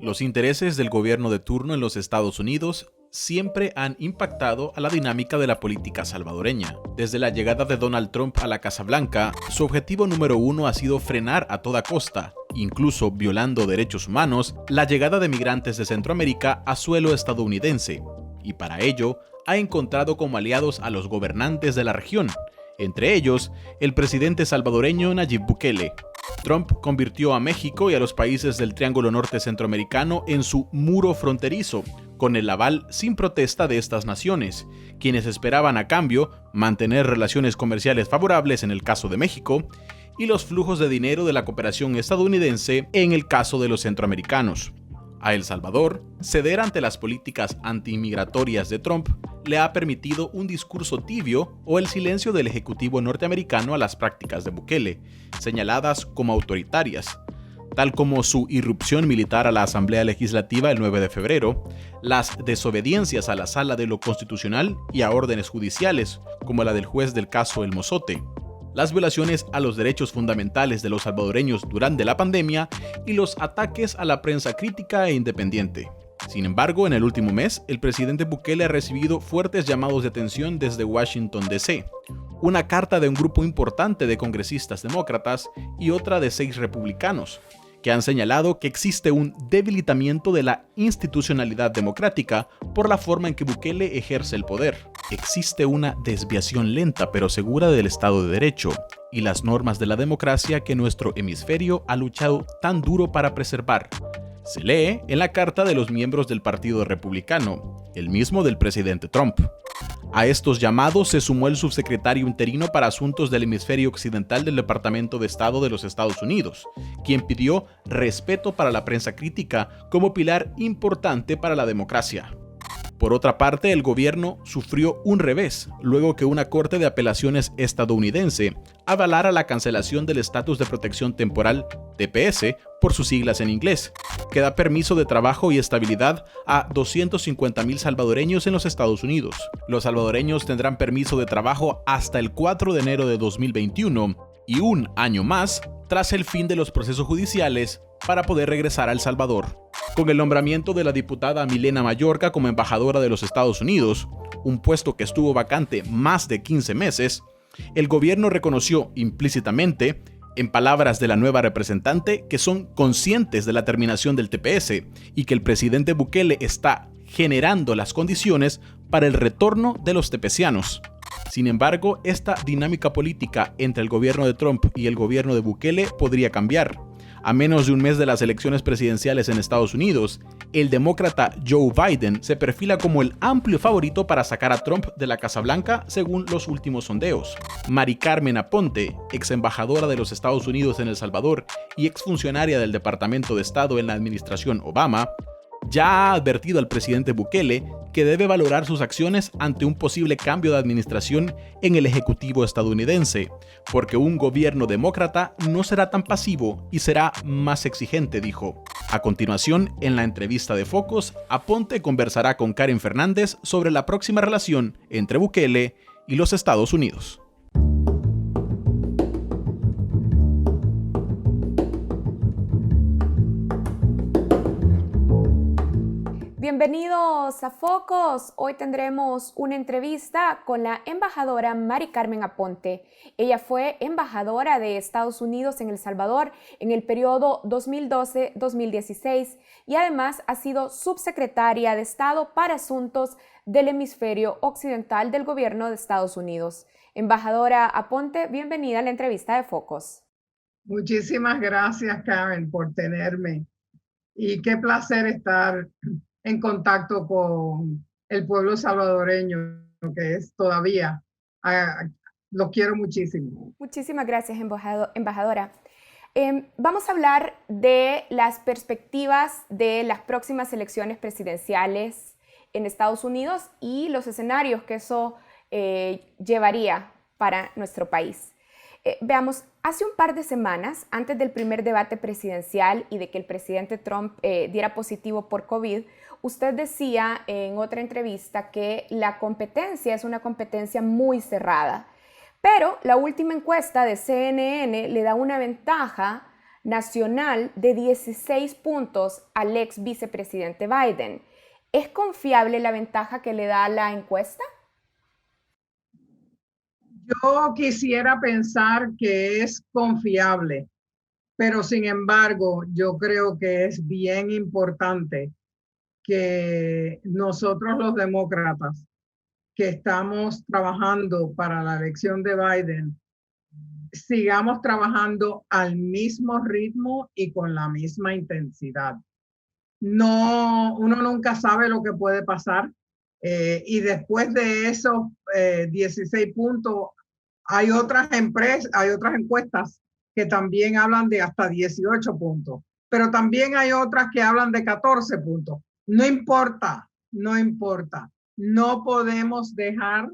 Los intereses del gobierno de turno en los Estados Unidos siempre han impactado a la dinámica de la política salvadoreña. Desde la llegada de Donald Trump a la Casa Blanca, su objetivo número uno ha sido frenar a toda costa, incluso violando derechos humanos, la llegada de migrantes de Centroamérica a suelo estadounidense, y para ello ha encontrado como aliados a los gobernantes de la región, entre ellos el presidente salvadoreño Nayib Bukele. Trump convirtió a México y a los países del Triángulo Norte Centroamericano en su muro fronterizo, con el aval sin protesta de estas naciones, quienes esperaban a cambio mantener relaciones comerciales favorables en el caso de México y los flujos de dinero de la cooperación estadounidense en el caso de los centroamericanos. A El Salvador, ceder ante las políticas antiinmigratorias de Trump le ha permitido un discurso tibio o el silencio del ejecutivo norteamericano a las prácticas de Bukele, señaladas como autoritarias, tal como su irrupción militar a la Asamblea Legislativa el 9 de febrero, las desobediencias a la Sala de lo Constitucional y a órdenes judiciales, como la del juez del caso El Mozote, las violaciones a los derechos fundamentales de los salvadoreños durante la pandemia y los ataques a la prensa crítica e independiente. Sin embargo, en el último mes, el presidente Bukele ha recibido fuertes llamados de atención desde Washington, D.C., una carta de un grupo importante de congresistas demócratas y otra de 6 republicanos, que han señalado que existe un debilitamiento de la institucionalidad democrática por la forma en que Bukele ejerce el poder. Existe una desviación lenta pero segura del Estado de Derecho y las normas de la democracia que nuestro hemisferio ha luchado tan duro para preservar. Se lee en la carta de los miembros del Partido Republicano, el mismo del presidente Trump. A estos llamados se sumó el subsecretario interino para Asuntos del Hemisferio Occidental del Departamento de Estado de los Estados Unidos, quien pidió respeto para la prensa crítica como pilar importante para la democracia. Por otra parte, el gobierno sufrió un revés luego que una corte de apelaciones estadounidense avalara la cancelación del estatus de protección temporal, TPS, por sus siglas en inglés, que da permiso de trabajo y estabilidad a 250,000 salvadoreños en los Estados Unidos. Los salvadoreños tendrán permiso de trabajo hasta el 4 de enero de 2021 y un año más tras el fin de los procesos judiciales para poder regresar a El Salvador. Con el nombramiento de la diputada Milena Mayorga como embajadora de los Estados Unidos, un puesto que estuvo vacante más de 15 meses, el gobierno reconoció implícitamente, en palabras de la nueva representante, que son conscientes de la terminación del TPS y que el presidente Bukele está generando las condiciones para el retorno de los tepecianos. Sin embargo, esta dinámica política entre el gobierno de Trump y el gobierno de Bukele podría cambiar. A menos de un mes de las elecciones presidenciales en Estados Unidos, el demócrata Joe Biden se perfila como el amplio favorito para sacar a Trump de la Casa Blanca según los últimos sondeos. Mari Carmen Aponte, ex embajadora de los Estados Unidos en El Salvador y exfuncionaria del Departamento de Estado en la administración Obama, ya ha advertido al presidente Bukele que debe valorar sus acciones ante un posible cambio de administración en el Ejecutivo estadounidense, porque un gobierno demócrata no será tan pasivo y será más exigente, dijo. A continuación, en la entrevista de Focos, Aponte conversará con Karen Fernández sobre la próxima relación entre Bukele y los Estados Unidos. Bienvenidos a Focos. Hoy tendremos una entrevista con la embajadora Mari Carmen Aponte. Ella fue embajadora de Estados Unidos en El Salvador en el periodo 2012-2016 y además ha sido subsecretaria de Estado para Asuntos del Hemisferio Occidental del Gobierno de Estados Unidos. Embajadora Aponte, bienvenida a la entrevista de Focos. Muchísimas gracias, Karen, por tenerme. Y qué placer estar en contacto con el pueblo salvadoreño, que es todavía, lo quiero muchísimo. Muchísimas gracias, embajadora. Vamos a hablar de las perspectivas de las próximas elecciones presidenciales en Estados Unidos y los escenarios que eso llevaría para nuestro país. Veamos, hace un par de semanas, antes del primer debate presidencial y de que el presidente Trump diera positivo por COVID, usted decía en otra entrevista que la competencia es una competencia muy cerrada. Pero la última encuesta de CNN le da una ventaja nacional de 16 puntos al ex vicepresidente Biden. ¿Es confiable la ventaja que le da la encuesta? Yo quisiera pensar que es confiable, pero sin embargo, yo creo que es bien importante que nosotros los demócratas que estamos trabajando para la elección de Biden, sigamos trabajando al mismo ritmo y con la misma intensidad. No, uno nunca sabe lo que puede pasar. Y después de esos 16 puntos, hay otras empresas, hay otras encuestas que también hablan de hasta 18 puntos, pero también hay otras que hablan de 14 puntos. No importa, no importa. No podemos dejar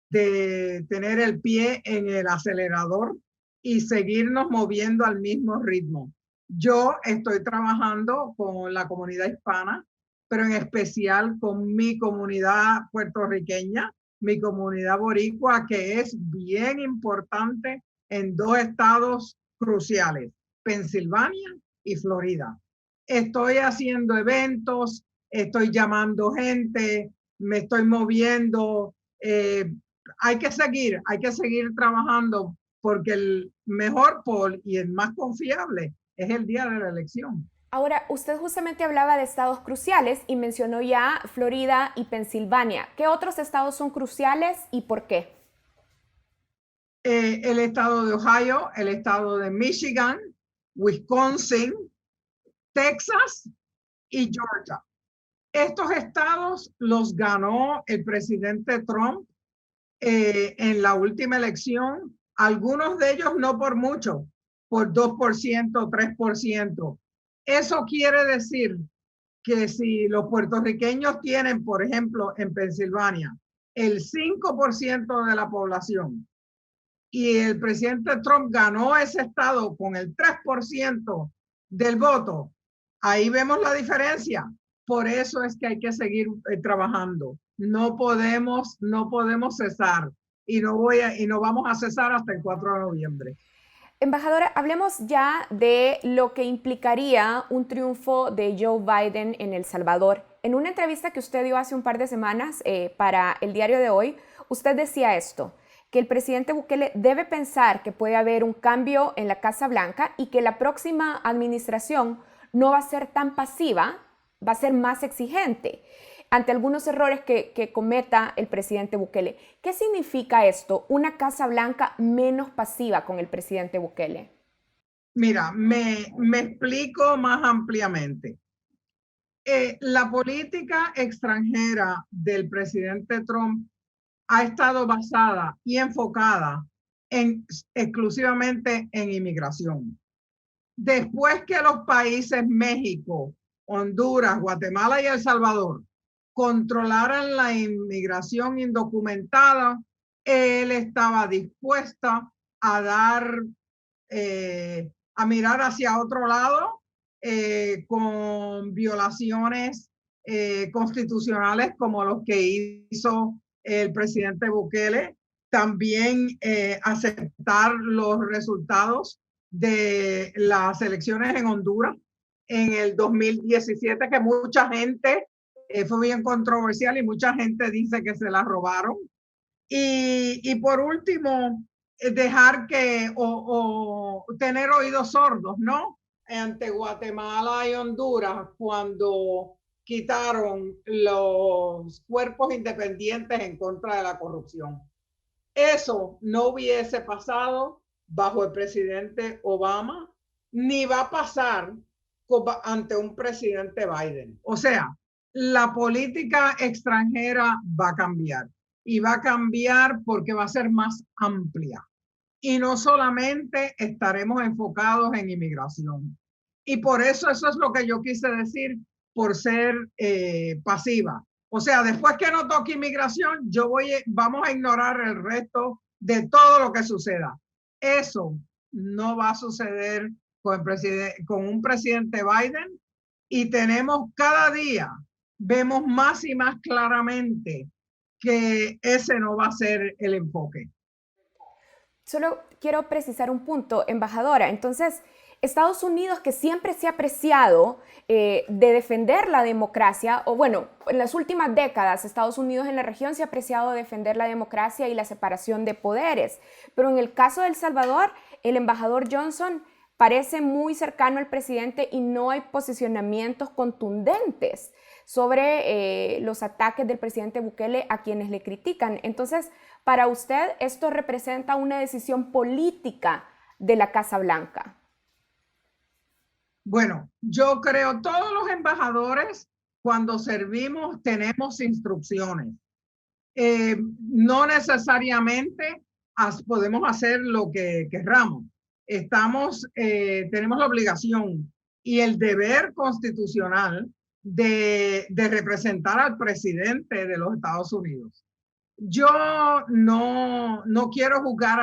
de tener el pie en el acelerador y seguirnos moviendo al mismo ritmo. Yo estoy trabajando con la comunidad hispana, pero en especial con mi comunidad puertorriqueña, mi comunidad boricua, que es bien importante en dos estados cruciales, Pensilvania y Florida. Estoy haciendo eventos, estoy llamando gente, me estoy moviendo. Hay que seguir trabajando porque el mejor poll y el más confiable es el día de la elección. Ahora, usted justamente hablaba de estados cruciales y mencionó ya Florida y Pensilvania. ¿Qué otros estados son cruciales y por qué? El estado de Ohio, el estado de Michigan, Wisconsin, Texas y Georgia. Estos estados los ganó el presidente Trump en la última elección, algunos de ellos no por mucho, por 2%, 3%. Eso quiere decir que si los puertorriqueños tienen, por ejemplo, en Pensilvania, el 5% de la población y el presidente Trump ganó ese estado con el 3% del voto, ahí vemos la diferencia. Por eso es que hay que seguir trabajando. No podemos cesar y no vamos a cesar hasta el 4 de noviembre. Embajadora, hablemos ya de lo que implicaría un triunfo de Joe Biden en El Salvador. En una entrevista que usted dio hace un par de semanas para el diario de hoy, usted decía esto, que el presidente Bukele debe pensar que puede haber un cambio en la Casa Blanca y que la próxima administración no va a ser tan pasiva, va a ser más exigente ante algunos errores que cometa el presidente Bukele. ¿Qué significa esto? Una Casa Blanca menos pasiva con el presidente Bukele. Mira, me explico más ampliamente. La política extranjera del presidente Trump ha estado basada y enfocada exclusivamente en inmigración. Después que los países México, Honduras, Guatemala y El Salvador controlaran la inmigración indocumentada, él estaba dispuesta a a mirar hacia otro lado con violaciones constitucionales como los que hizo el presidente Bukele, también aceptar los resultados de las elecciones en Honduras en el 2017, que mucha gente fue bien controversial y mucha gente dice que se la robaron. Y por último, dejar o tener oídos sordos, ¿no? Ante Guatemala y Honduras cuando quitaron los cuerpos independientes en contra de la corrupción. Eso no hubiese pasado bajo el presidente Obama, ni va a pasar ante un presidente Biden. O sea, la política extranjera va a cambiar y va a cambiar porque va a ser más amplia. Y no solamente estaremos enfocados en inmigración. Y por eso es lo que yo quise decir por ser pasiva. O sea, después que no toque inmigración, vamos a ignorar el resto de todo lo que suceda. Eso no va a suceder con un presidente Biden y tenemos cada día, vemos más y más claramente que ese no va a ser el enfoque. Solo quiero precisar un punto, embajadora. Entonces, Estados Unidos, que siempre se ha apreciado de defender la democracia, o bueno, en las últimas décadas Estados Unidos en la región se ha apreciado de defender la democracia y la separación de poderes, pero en el caso de El Salvador, el embajador Johnson parece muy cercano al presidente y no hay posicionamientos contundentes sobre los ataques del presidente Bukele a quienes le critican. Entonces, para usted, ¿esto representa una decisión política de la Casa Blanca? Bueno, yo creo todos los embajadores cuando servimos tenemos instrucciones. No necesariamente podemos hacer lo que querramos. Tenemos la obligación y el deber constitucional de representar al presidente de los Estados Unidos. Yo no quiero juzgar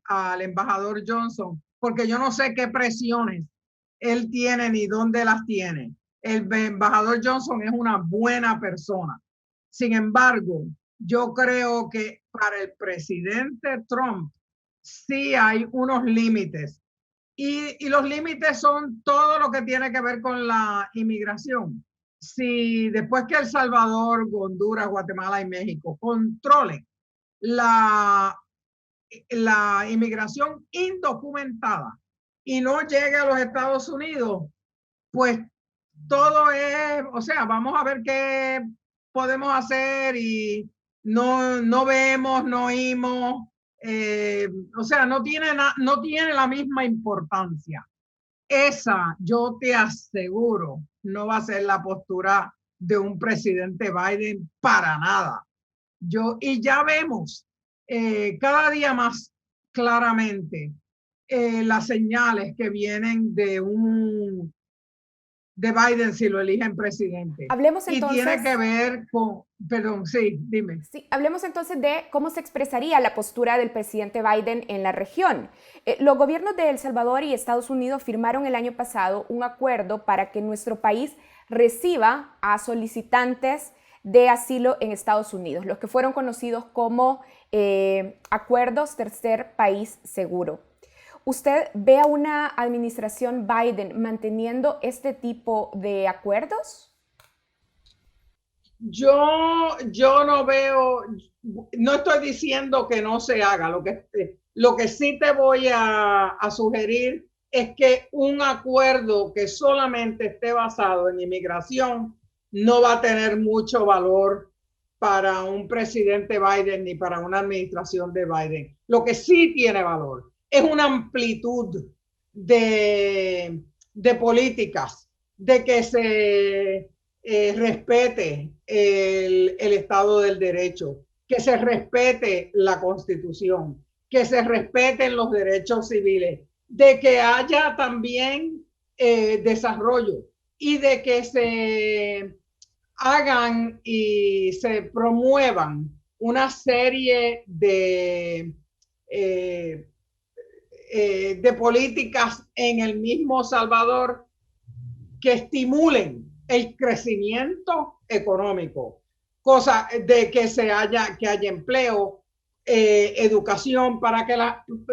al embajador Johnson porque yo no sé qué presiones él tiene ni dónde las tiene. El embajador Johnson es una buena persona. Sin embargo, yo creo que para el presidente Trump sí hay unos límites. Y los límites son todo lo que tiene que ver con la inmigración. Si después que El Salvador, Honduras, Guatemala y México controlen la inmigración indocumentada y no llegue a los Estados Unidos, pues todo es, o sea, vamos a ver qué podemos hacer y no vemos, no oímos, o sea, no tiene la misma importancia. Esa, yo te aseguro, no va a ser la postura de un presidente Biden para nada. Y ya vemos cada día más claramente las señales que vienen de Biden si lo eligen presidente. Hablemos entonces, y tiene que ver con, perdón, sí, dime. Sí, hablemos entonces de cómo se expresaría la postura del presidente Biden en la región. Los gobiernos de El Salvador y Estados Unidos firmaron el año pasado un acuerdo para que nuestro país reciba a solicitantes de asilo en Estados Unidos, los que fueron conocidos como acuerdos tercer país seguro. ¿Usted ve a una administración Biden manteniendo este tipo de acuerdos? Yo no veo, no estoy diciendo que no se haga. Lo que sí te voy a sugerir es que un acuerdo que solamente esté basado en inmigración no va a tener mucho valor para un presidente Biden ni para una administración de Biden. Lo que sí tiene valor es una amplitud de políticas, de que se respete el Estado del Derecho, que se respete la Constitución, que se respeten los derechos civiles, de que haya también desarrollo y de que se hagan y se promuevan una serie de políticas en el mismo Salvador que estimulen el crecimiento económico, cosa de que haya empleo, educación, para que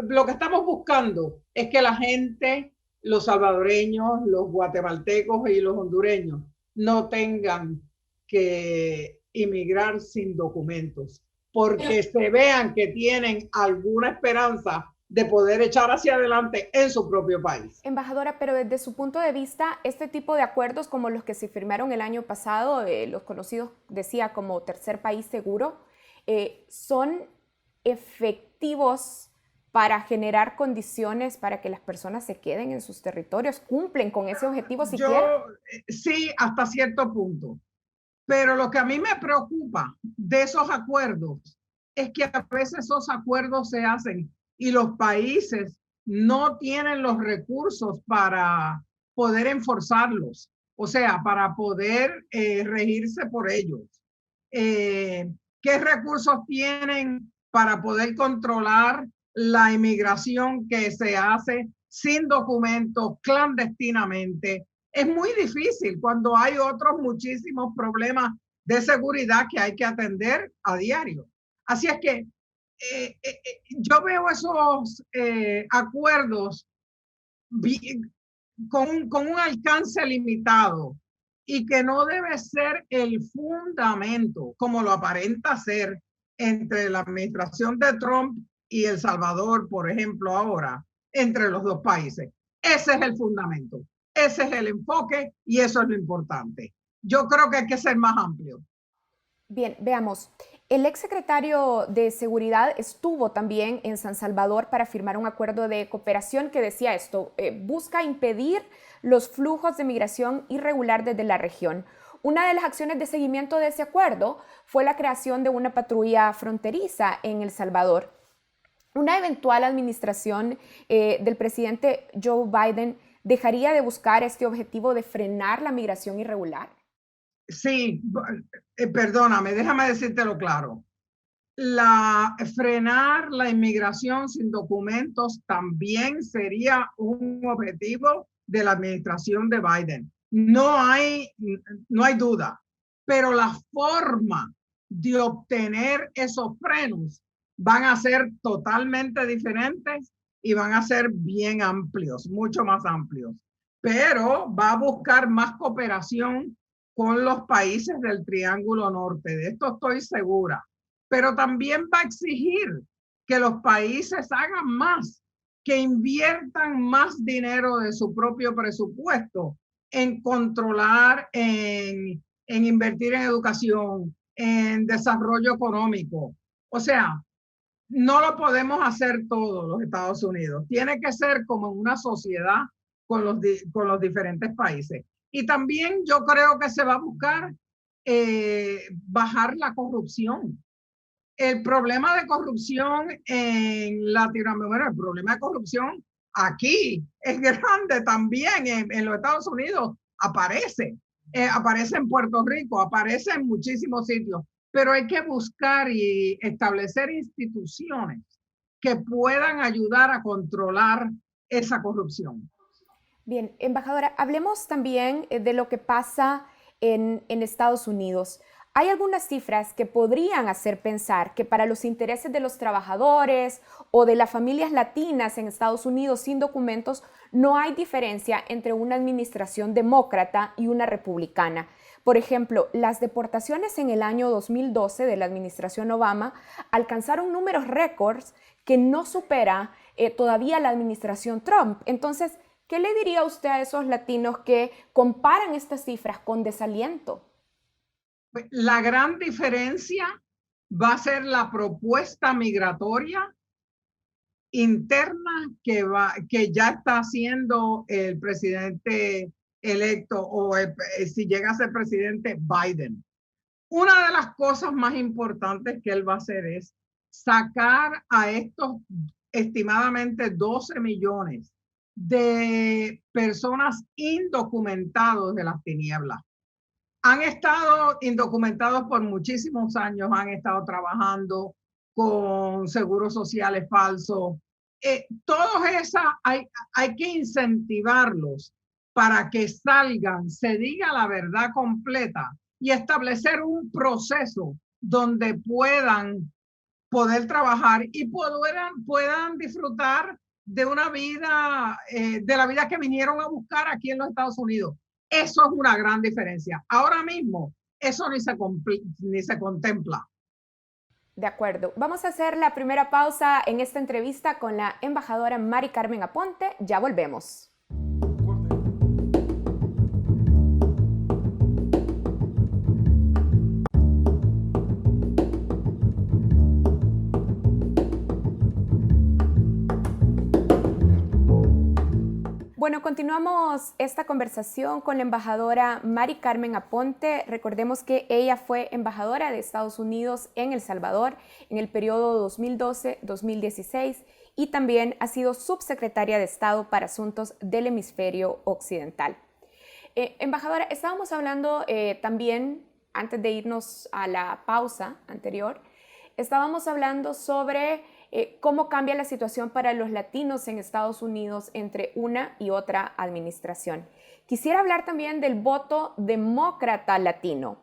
lo que estamos buscando es que la gente, los salvadoreños, los guatemaltecos y los hondureños no tengan que emigrar sin documentos, porque se vean que tienen alguna esperanza de poder echar hacia adelante en su propio país. Embajadora, pero desde su punto de vista, este tipo de acuerdos como los que se firmaron el año pasado, los conocidos, decía, como tercer país seguro, ¿son efectivos para generar condiciones para que las personas se queden en sus territorios? ¿Cumplen con ese objetivo siquiera? Sí, hasta cierto punto. Pero lo que a mí me preocupa de esos acuerdos es que a veces esos acuerdos se hacen y los países no tienen los recursos para poder enforzarlos, o sea, para poder regirse por ellos. ¿Qué recursos tienen para poder controlar la inmigración que se hace sin documentos, clandestinamente? Es muy difícil cuando hay otros muchísimos problemas de seguridad que hay que atender a diario. Así es que yo veo esos acuerdos con un alcance limitado y que no debe ser el fundamento, como lo aparenta ser entre la administración de Trump y El Salvador, por ejemplo, ahora, entre los dos países. Ese es el fundamento, ese es el enfoque y eso es lo importante. Yo creo que hay que ser más amplio. Bien, veamos. El exsecretario de Seguridad estuvo también en San Salvador para firmar un acuerdo de cooperación que decía esto, busca impedir los flujos de migración irregular desde la región. Una de las acciones de seguimiento de ese acuerdo fue la creación de una patrulla fronteriza en El Salvador. Una eventual administración del presidente Joe Biden dejaría de buscar este objetivo de frenar la migración irregular. Sí, perdóname, déjame decírtelo claro. Frenar la inmigración sin documentos también sería un objetivo de la administración de Biden. No hay duda, pero la forma de obtener esos frenos van a ser totalmente diferentes y van a ser bien amplios, mucho más amplios. Pero va a buscar más cooperación con los países del Triángulo Norte. De esto estoy segura. Pero también va a exigir que los países hagan más, que inviertan más dinero de su propio presupuesto en controlar, en invertir en educación, en desarrollo económico. O sea, no lo podemos hacer todo los Estados Unidos. Tiene que ser como una sociedad con los diferentes países. Y también yo creo que se va a buscar bajar la corrupción. El problema de corrupción en Latinoamérica, bueno, el problema de corrupción aquí es grande también en los Estados Unidos, aparece en Puerto Rico, aparece en muchísimos sitios, pero hay que buscar y establecer instituciones que puedan ayudar a controlar esa corrupción. Bien, embajadora, hablemos también de lo que pasa en Estados Unidos. Hay algunas cifras que podrían hacer pensar que para los intereses de los trabajadores o de las familias latinas en Estados Unidos sin documentos no hay diferencia entre una administración demócrata y una republicana. Por ejemplo, las deportaciones en el año 2012 de la administración Obama alcanzaron números récords que no supera todavía la administración Trump. Entonces, ¿qué le diría usted a esos latinos que comparan estas cifras con desaliento? La gran diferencia va a ser la propuesta migratoria interna que ya está haciendo el presidente electo o si llega a ser presidente Biden. Una de las cosas más importantes que él va a hacer es sacar a estos estimadamente 12 millones de personas indocumentados de las tinieblas. Han estado indocumentados por muchísimos años, han estado trabajando con seguros sociales falsos. Todos esas hay que incentivarlos para que salgan, se diga la verdad completa y establecer un proceso donde puedan poder trabajar y puedan disfrutar de una vida, de la vida que vinieron a buscar aquí en los Estados Unidos. Eso es una gran diferencia. Ahora mismo, eso ni se contempla. De acuerdo. Vamos a hacer la primera pausa en esta entrevista con la embajadora Mari Carmen Aponte. Ya volvemos. Bueno, continuamos esta conversación con la embajadora Mari Carmen Aponte. Recordemos que ella fue embajadora de Estados Unidos en El Salvador en el periodo 2012-2016 y también ha sido subsecretaria de Estado para Asuntos del Hemisferio Occidental. Embajadora, estábamos hablando también, antes de irnos a la pausa anterior, estábamos hablando sobre cómo cambia la situación para los latinos en Estados Unidos entre una y otra administración. Quisiera hablar también del voto demócrata latino.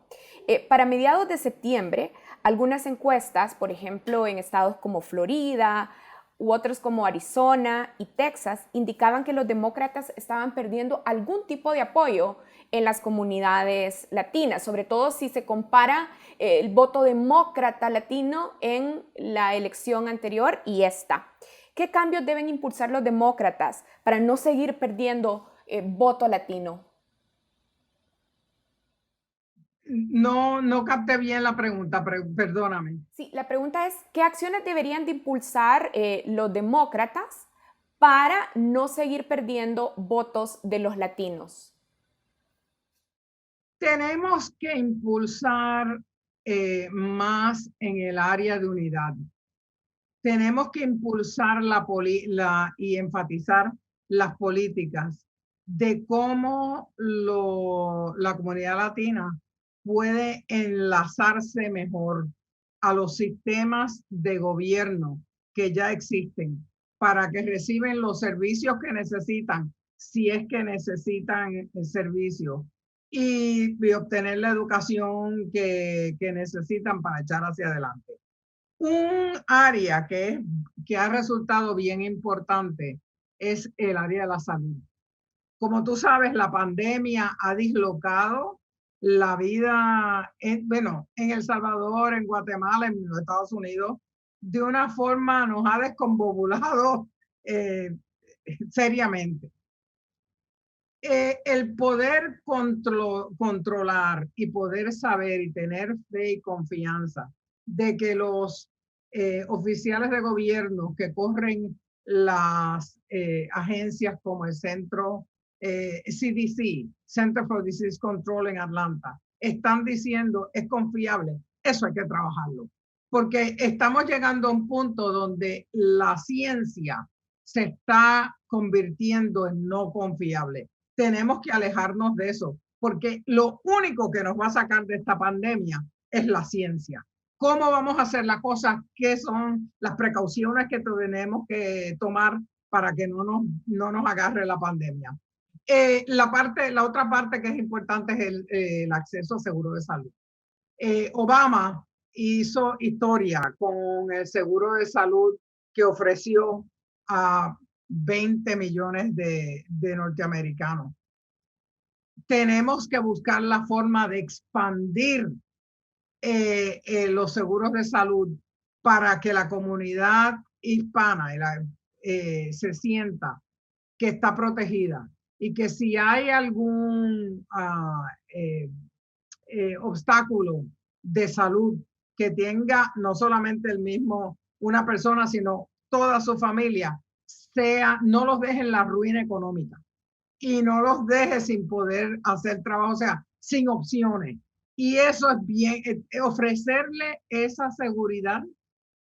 Para mediados de septiembre, algunas encuestas, por ejemplo, en estados como Florida u otros como Arizona y Texas indicaban que los demócratas estaban perdiendo algún tipo de apoyo en las comunidades latinas, sobre todo si se compara el voto demócrata latino en la elección anterior y esta. ¿Qué cambios deben impulsar los demócratas para no seguir perdiendo voto latino? No capté bien la pregunta, perdóname. Sí, la pregunta es, ¿qué acciones deberían de impulsar los demócratas para no seguir perdiendo votos de los latinos? Tenemos que impulsar más en el área de unidad. Tenemos que impulsar y enfatizar las políticas de cómo la comunidad latina puede enlazarse mejor a los sistemas de gobierno que ya existen para que reciben los servicios que necesitan, si es que necesitan el servicio, y obtener la educación que necesitan para echar hacia adelante. Un área que ha resultado bien importante es el área de la salud. Como tú sabes, la pandemia ha dislocado la vida, en El Salvador, en Guatemala, en los Estados Unidos, de una forma nos ha descombobulado seriamente. El poder controlar y poder saber y tener fe y confianza de que los oficiales de gobierno que corren las agencias como el centro CDC, Center for Disease Control en Atlanta, están diciendo es confiable, eso hay que trabajarlo. Porque estamos llegando a un punto donde la ciencia se está convirtiendo en no confiable. Tenemos que alejarnos de eso, porque lo único que nos va a sacar de esta pandemia es la ciencia. ¿Cómo vamos a hacer las cosas? ¿Qué son las precauciones que tenemos que tomar para que no nos agarre la pandemia? La otra parte que es importante es el acceso a seguro de salud. Obama hizo historia con el seguro de salud que ofreció a 20 millones de norteamericanos. Tenemos que buscar la forma de expandir los seguros de salud para que la comunidad hispana se sienta que está protegida y que si hay algún obstáculo de salud que tenga no solamente una persona, sino toda su familia, no los deje en la ruina económica y no los deje sin poder hacer trabajo, o sea, sin opciones. Y eso es bien, ofrecerle esa seguridad,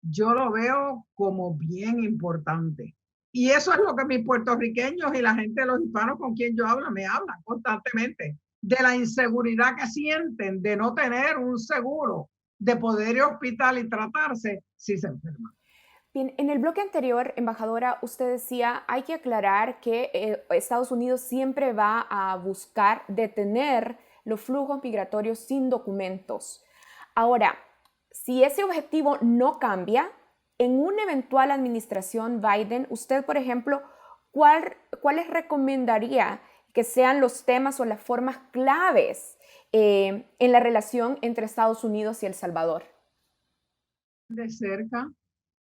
yo lo veo como bien importante. Y eso es lo que mis puertorriqueños y la gente de los hispanos con quien yo hablo, me hablan constantemente, de la inseguridad que sienten de no tener un seguro, de poder ir al hospital y tratarse si se enferman. Bien, en el bloque anterior, embajadora, usted decía, hay que aclarar que Estados Unidos siempre va a buscar detener los flujos migratorios sin documentos. Ahora, si ese objetivo no cambia, en una eventual administración Biden, usted, por ejemplo, ¿cuáles recomendaría que sean los temas o las formas claves en la relación entre Estados Unidos y El Salvador? De cerca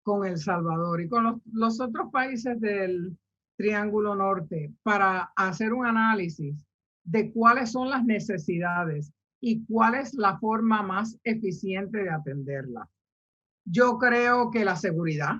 con El Salvador y con los otros países del Triángulo Norte para hacer un análisis de cuáles son las necesidades y cuál es la forma más eficiente de atenderlas. Yo creo que la seguridad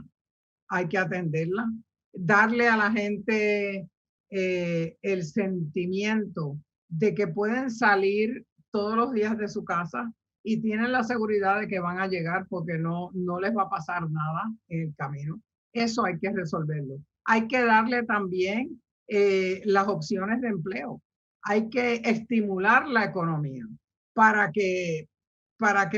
hay que atenderla, darle a la gente el sentimiento de que pueden salir todos los días de su casa y tienen la seguridad de que van a llegar porque no les va a pasar nada en el camino. Eso hay que resolverlo. Hay que darle también las opciones de empleo. Hay que estimular la economía para que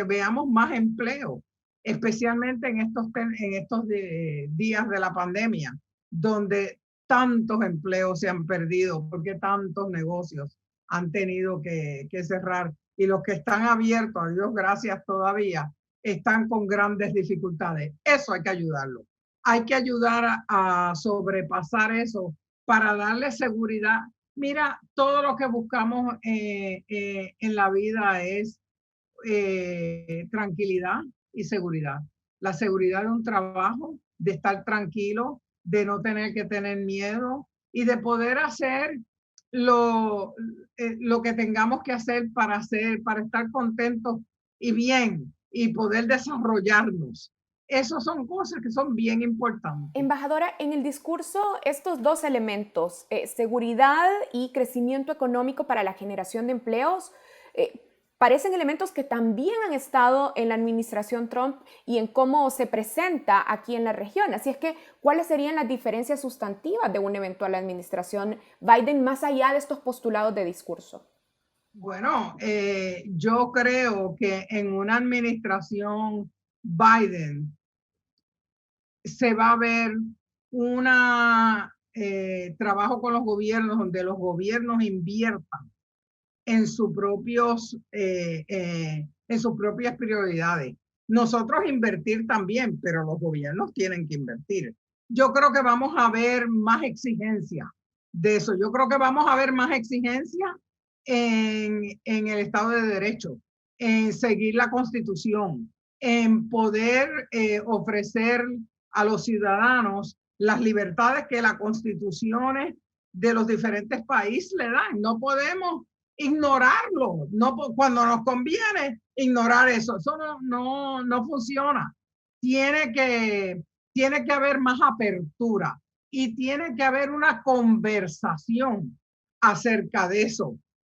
veamos más empleo, especialmente en estos días de la pandemia, donde tantos empleos se han perdido porque tantos negocios han tenido que cerrar y los que están abiertos, a Dios gracias todavía, están con grandes dificultades. Eso hay que ayudarlo. hay que ayudar a sobrepasar eso para darle seguridad. Mira, todo lo que buscamos en la vida es tranquilidad y seguridad. La seguridad de un trabajo, de estar tranquilo, de no tener que tener miedo y de poder hacer lo que tengamos que hacer, para estar contentos y bien y poder desarrollarnos. Esas son cosas que son bien importantes. Embajadora, en el discurso, estos dos elementos, seguridad y crecimiento económico para la generación de empleos, parecen elementos que también han estado en la administración Trump y en cómo se presenta aquí en la región. Así es que, ¿cuáles serían las diferencias sustantivas de una eventual administración Biden más allá de estos postulados de discurso? Bueno, yo creo que en una administración Biden se va a ver un trabajo con los gobiernos donde los gobiernos inviertan en en sus propias prioridades. Nosotros invertir también, pero los gobiernos tienen que invertir. Yo creo que vamos a ver más exigencia de eso. Yo creo que vamos a ver más exigencia en el Estado de Derecho, en seguir la Constitución, en poder ofrecer a los ciudadanos las libertades que las constituciones de los diferentes países le dan. No podemos ignorarlo, no, cuando nos conviene ignorar eso. Eso no funciona. Tiene que haber más apertura y tiene que haber una conversación acerca de eso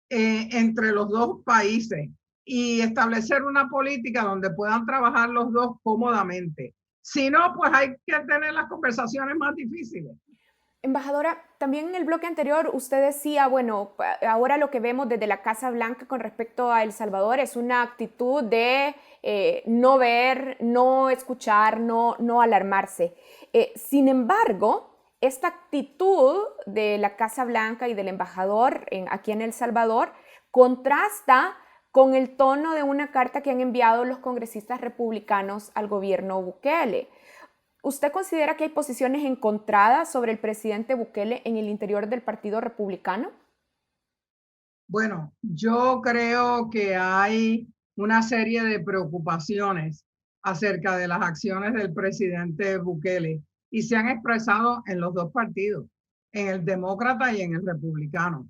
entre los dos países y establecer una política donde puedan trabajar los dos cómodamente. Si no, pues hay que tener las conversaciones más difíciles. Embajadora, también en el bloque anterior usted decía, bueno, ahora lo que vemos desde la Casa Blanca con respecto a El Salvador es una actitud de no ver, no escuchar, no alarmarse. Sin embargo, esta actitud de la Casa Blanca y del embajador aquí en El Salvador contrasta con el tono de una carta que han enviado los congresistas republicanos al gobierno Bukele. ¿Usted considera que hay posiciones encontradas sobre el presidente Bukele en el interior del Partido Republicano? Bueno, yo creo que hay una serie de preocupaciones acerca de las acciones del presidente Bukele y se han expresado en los dos partidos, en el demócrata y en el republicano.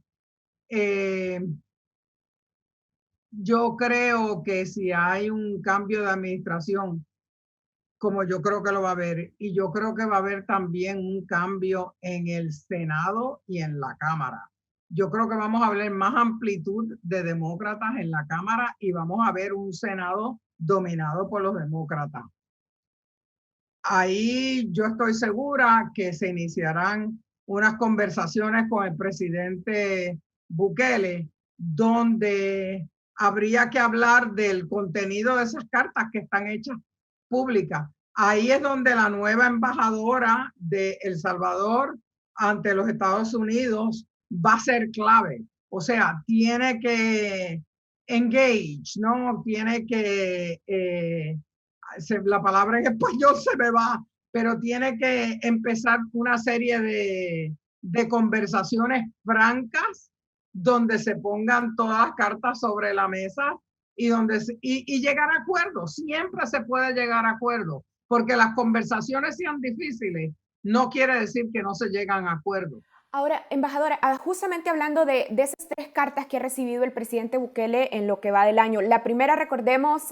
Yo creo que si hay un cambio de administración, como yo creo que lo va a haber, y yo creo que va a haber también un cambio en el Senado y en la Cámara. Yo creo que vamos a ver más amplitud de demócratas en la Cámara y vamos a ver un Senado dominado por los demócratas. Ahí yo estoy segura que se iniciarán unas conversaciones con el presidente Bukele, donde habría que hablar del contenido de esas cartas que están hechas pública. Ahí es donde la nueva embajadora de El Salvador ante los Estados Unidos va a ser clave. O sea, tiene que engage, ¿no? Tiene que, la palabra en español se me va, pero tiene que empezar una serie de conversaciones francas donde se pongan todas las cartas sobre la mesa y llegar a acuerdos. Siempre se puede llegar a acuerdos, porque las conversaciones sean difíciles, no quiere decir que no se llegan a acuerdos. Ahora, embajadora, justamente hablando de esas tres cartas que ha recibido el presidente Bukele en lo que va del año. La primera, recordemos,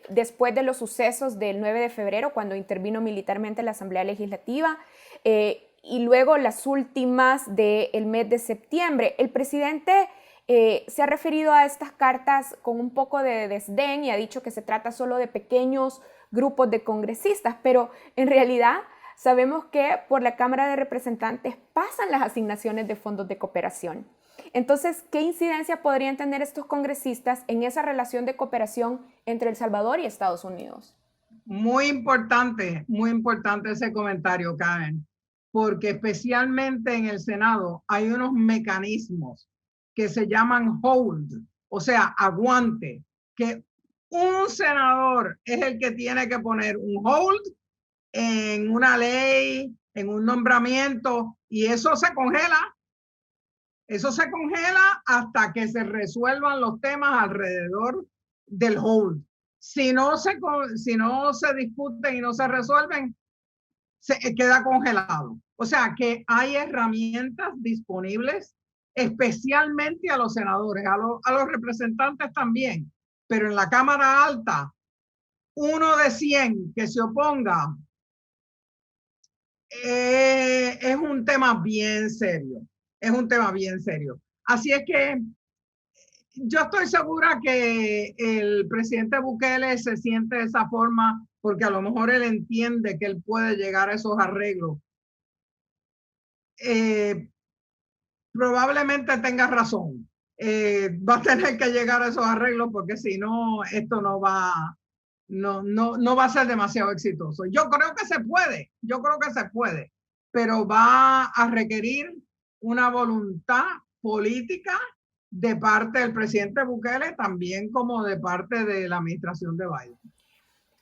después de los sucesos del 9 de febrero, cuando intervino militarmente la Asamblea Legislativa, y luego las últimas del mes de septiembre. El presidente se ha referido a estas cartas con un poco de desdén y ha dicho que se trata solo de pequeños grupos de congresistas, pero en realidad sabemos que por la Cámara de Representantes pasan las asignaciones de fondos de cooperación. Entonces, ¿qué incidencia podrían tener estos congresistas en esa relación de cooperación entre El Salvador y Estados Unidos? Muy importante ese comentario, Karen, porque especialmente en el Senado hay unos mecanismos que se llaman hold, o sea, aguante, que un senador es el que tiene que poner un hold en una ley, en un nombramiento, y eso se congela. Eso se congela hasta que se resuelvan los temas alrededor del hold. Si no se discuten y no se resuelven, se queda congelado. O sea que hay herramientas disponibles, especialmente a los senadores, a los representantes también, pero en la Cámara Alta, 1 de 100 que se oponga es un tema bien serio. Es un tema bien serio. Así es que yo estoy segura que el presidente Bukele se siente de esa forma porque a lo mejor él entiende que él puede llegar a esos arreglos. Probablemente tenga razón. Va a tener que llegar a esos arreglos porque si no, esto no va a ser demasiado exitoso. Yo creo que se puede, pero va a requerir una voluntad política de parte del presidente Bukele, también como de parte de la administración de Biden.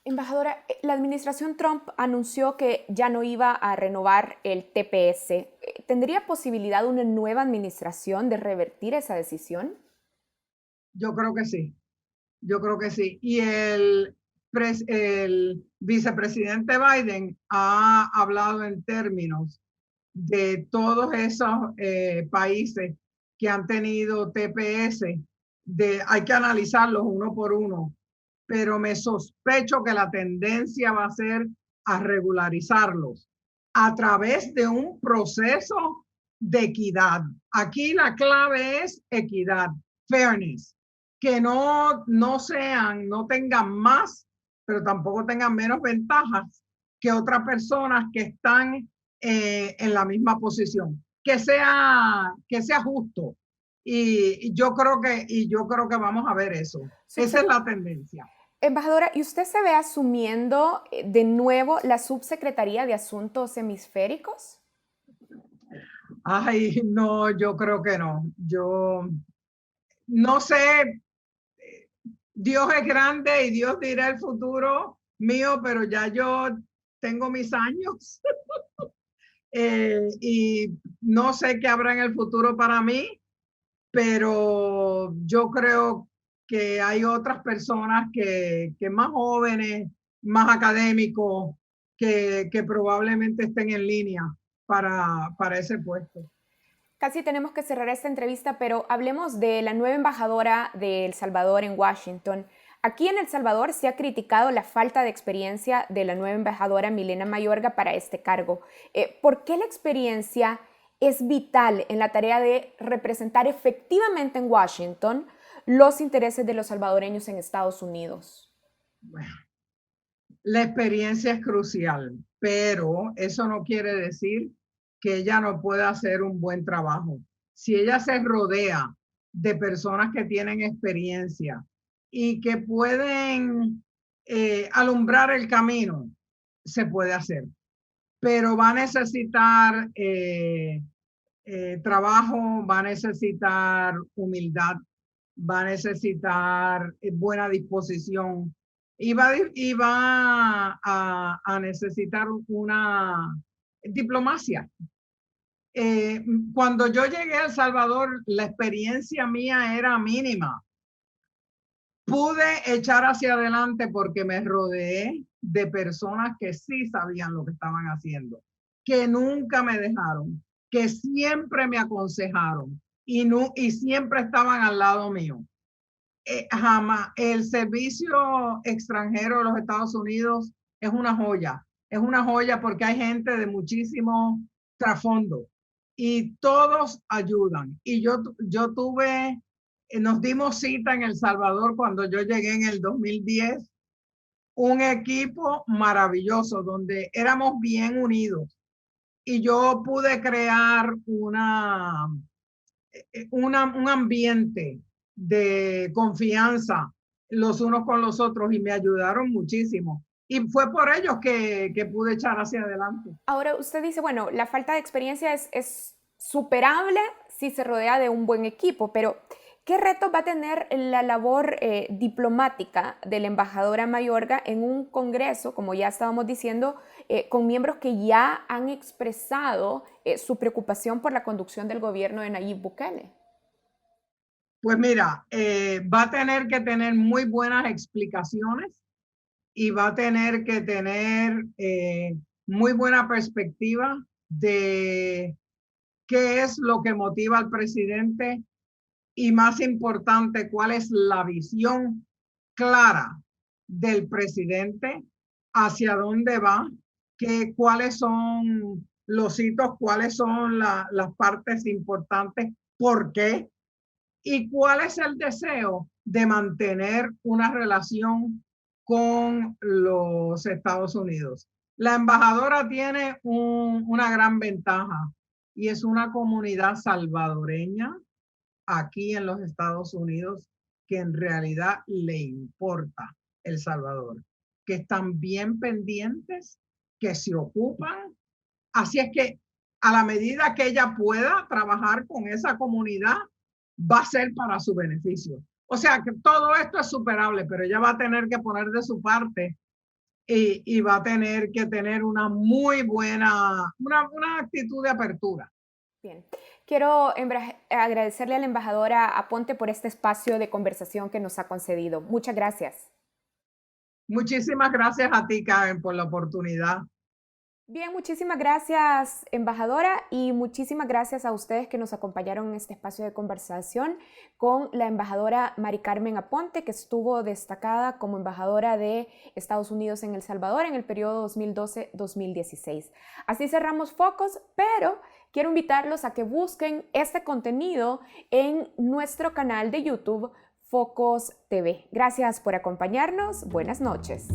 Embajadora, la administración Trump anunció que ya no iba a renovar el TPS. ¿Tendría posibilidad una nueva administración de revertir esa decisión? Yo creo que sí. Yo creo que sí. Y el vicepresidente Biden ha hablado en términos de todos esos países que han tenido TPS, hay que analizarlos uno por uno, pero me sospecho que la tendencia va a ser a regularizarlos a través de un proceso de equidad. Aquí la clave es equidad, fairness, que no tengan más, pero tampoco tengan menos ventajas que otras personas que están en la misma posición. Que sea justo. Y yo creo que vamos a ver eso. Esa es la tendencia. Embajadora, ¿y usted se ve asumiendo de nuevo la subsecretaría de Asuntos Hemisféricos? Ay, no, yo creo que no. Yo no sé, Dios es grande y Dios dirá el futuro mío, pero ya yo tengo mis años y no sé qué habrá en el futuro para mí, pero yo creo que hay otras personas que más jóvenes, más académicos, que probablemente estén en línea para ese puesto. Casi tenemos que cerrar esta entrevista, pero hablemos de la nueva embajadora de El Salvador en Washington. Aquí en El Salvador se ha criticado la falta de experiencia de la nueva embajadora Milena Mayorga para este cargo. ¿Por qué la experiencia es vital en la tarea de representar efectivamente en Washington los intereses de los salvadoreños en Estados Unidos? Bueno, la experiencia es crucial, pero eso no quiere decir que ella no pueda hacer un buen trabajo. Si ella se rodea de personas que tienen experiencia y que pueden alumbrar el camino, se puede hacer. Pero va a necesitar trabajo, va a necesitar humildad, va a necesitar buena disposición y va a necesitar una diplomacia. Cuando yo llegué a El Salvador, la experiencia mía era mínima. Pude echar hacia adelante porque me rodeé de personas que sí sabían lo que estaban haciendo, que nunca me dejaron, que siempre me aconsejaron y siempre estaban al lado mío. Jamás, el servicio extranjero de los Estados Unidos es una joya porque hay gente de muchísimo trasfondo y todos ayudan. Y yo tuve, nos dimos cita en El Salvador cuando yo llegué en el 2010, un equipo maravilloso donde éramos bien unidos y yo pude crear un ambiente de confianza los unos con los otros y me ayudaron muchísimo. Y fue por ellos que pude echar hacia adelante. Ahora usted dice, bueno, la falta de experiencia es superable si se rodea de un buen equipo, pero ¿Qué retos va a tener la labor diplomática de la embajadora Mayorga en un congreso, como ya estábamos diciendo, con miembros que ya han expresado su preocupación por la conducción del gobierno de Nayib Bukele? Pues mira, va a tener que tener muy buenas explicaciones y va a tener que tener muy buena perspectiva de qué es lo que motiva al presidente y, más importante, cuál es la visión clara del presidente, hacia dónde va, cuáles son los hitos, cuáles son las partes importantes, por qué y cuál es el deseo de mantener una relación con los Estados Unidos. La embajadora tiene una gran ventaja y es una comunidad salvadoreña aquí en los Estados Unidos que en realidad le importa El Salvador, que están bien pendientes, que se ocupan. Así es que a la medida que ella pueda trabajar con esa comunidad, va a ser para su beneficio. O sea que todo esto es superable, pero ella va a tener que poner de su parte y va a tener que tener una muy buena, una actitud de apertura. Bien, quiero agradecerle a la embajadora Aponte por este espacio de conversación que nos ha concedido. Muchas gracias. Muchísimas gracias a ti, Karen, por la oportunidad. Bien, muchísimas gracias, embajadora, y muchísimas gracias a ustedes que nos acompañaron en este espacio de conversación con la embajadora Mari Carmen Aponte, que estuvo destacada como embajadora de Estados Unidos en El Salvador en el periodo 2012-2016. Así cerramos Focos, pero quiero invitarlos a que busquen este contenido en nuestro canal de YouTube, Focos TV. Gracias por acompañarnos. Buenas noches.